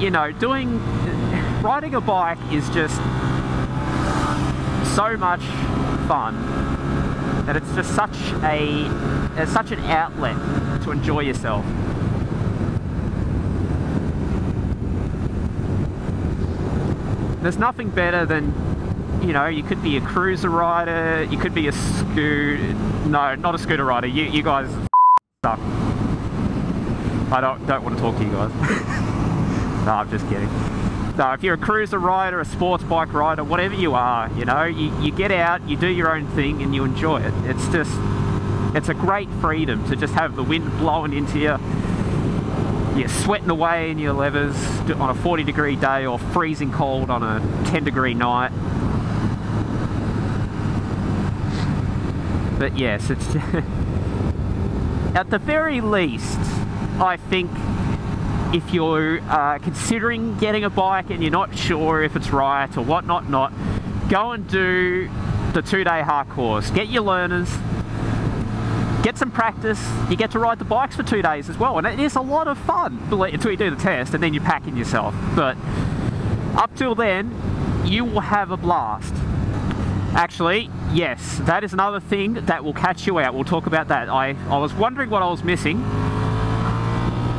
you know, riding a bike is just so much fun, that it's just such an outlet to enjoy yourself. There's nothing better than, you know, you could be a cruiser rider, you could be a no, not a scooter rider. You guys suck. I don't want to talk to you guys. No, I'm just kidding. No, if you're a cruiser rider, a sports bike rider, whatever you are, you know, you get out, you do your own thing, and you enjoy it. It's a great freedom to just have the wind blowing into you. You're sweating away in your levers on a 40-degree day, or freezing cold on a 10-degree night. But yes, it's at the very least, I think if you're considering getting a bike and you're not sure if it's right or whatnot, go and do the 2-day hard course. Get your learners. Get some practice. You get to ride the bikes for 2 days as well, and it is a lot of fun until you do the test, and then you pack in yourself. But up till then, you will have a blast. Actually, yes, that is another thing that will catch you out. We'll talk about that. I was wondering what I was missing.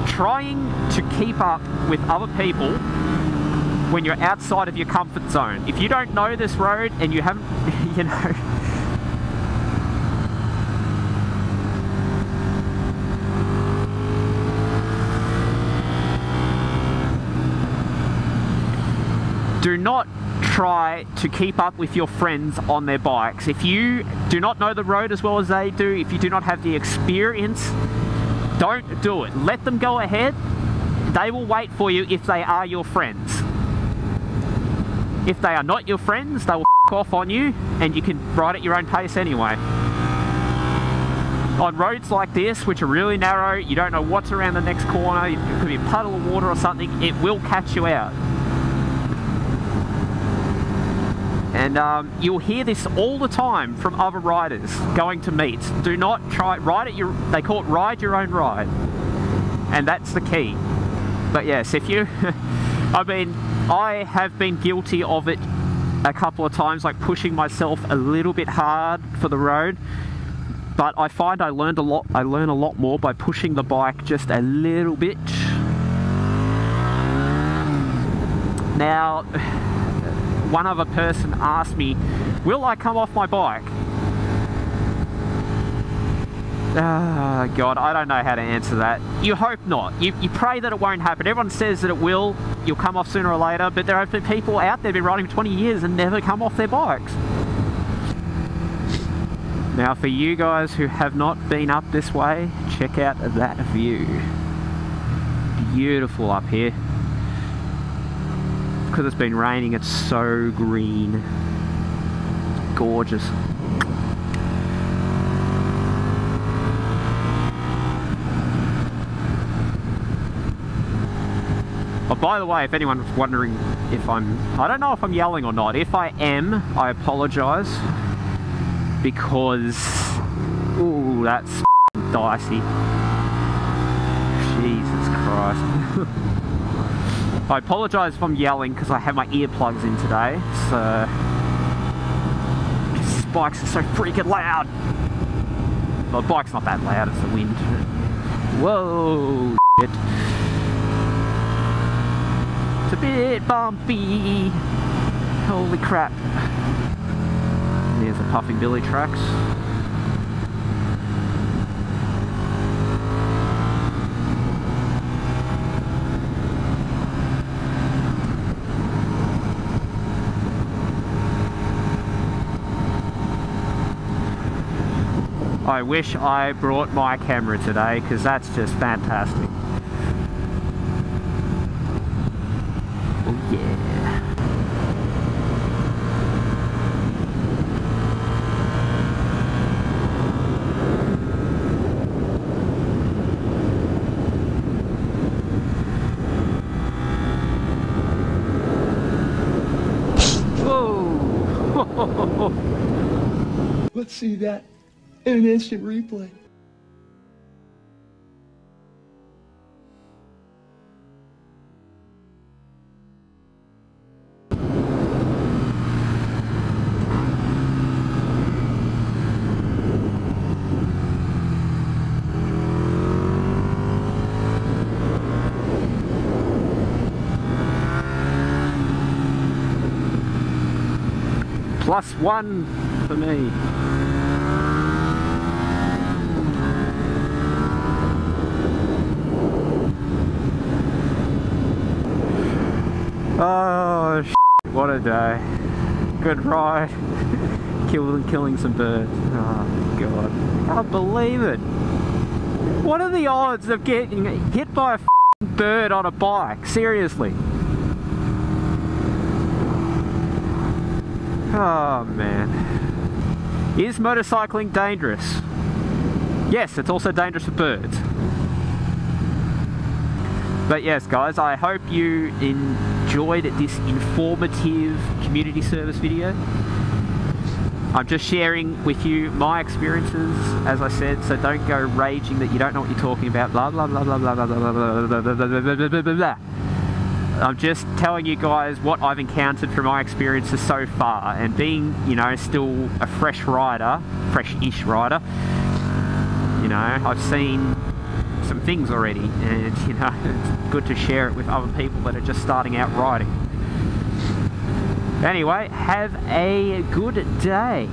Trying to keep up with other people when you're outside of your comfort zone. If you don't know this road and you haven't, you know, do not try to keep up with your friends on their bikes. If you do not know the road as well as they do, if you do not have the experience, don't do it. Let them go ahead. They will wait for you if they are your friends. If they are not your friends, they will f off on you, and you can ride at your own pace anyway. On roads like this, which are really narrow, you don't know what's around the next corner, it could be a puddle of water or something, it will catch you out. And you'll hear this all the time from other riders going to meets. Do not try, they call it ride your own ride. And that's the key. But yes, if you, I mean, I have been guilty of it a couple of times, like pushing myself a little bit hard for the road. But I find I learn a lot more by pushing the bike just a little bit. Now, one other person asked me, will I come off my bike? Oh God, I don't know how to answer that. You hope not. You pray that it won't happen. Everyone says that it will. You'll come off sooner or later, but there have been people out there been riding for 20 years and never come off their bikes. Now for you guys who have not been up this way, check out that view. Beautiful up here. Because it's been raining, it's so green. Gorgeous. Oh, by the way, if anyone's wondering if I don't know if I'm yelling or not. If I am, I apologise. Because, ooh, that's dicey. Jesus Christ. I apologise if I'm yelling because I have my earplugs in today, so these bikes are so freaking loud. Well, the bike's not that loud, it's the wind. Whoa, shit. It's a bit bumpy. Holy crap. There's the Puffing Billy tracks. I wish I brought my camera today because that's just fantastic. Oh yeah. Whoa! Let's see that in an instant replay. +1 for me. Oh, what a day. Good ride. Killing some birds. Oh, God. I can't believe it. What are the odds of getting hit by a bird on a bike? Seriously. Oh, man. Is motorcycling dangerous? Yes, it's also dangerous for birds. But yes, guys, I hope you enjoyed this informative community service video. I'm just sharing with you my experiences, as I said, so don't go raging that you don't know what you're talking about, blah, blah, blah, blah, blah, blah, blah, blah, blah, blah, blah, blah, blah, blah, blah. I'm just telling you guys what I've encountered from my experiences so far, and being, you know, still a fresh-ish rider, you know, I've seen some things already, and, you know, it's good to share it with other people that are just starting out riding. Anyway, have a good day.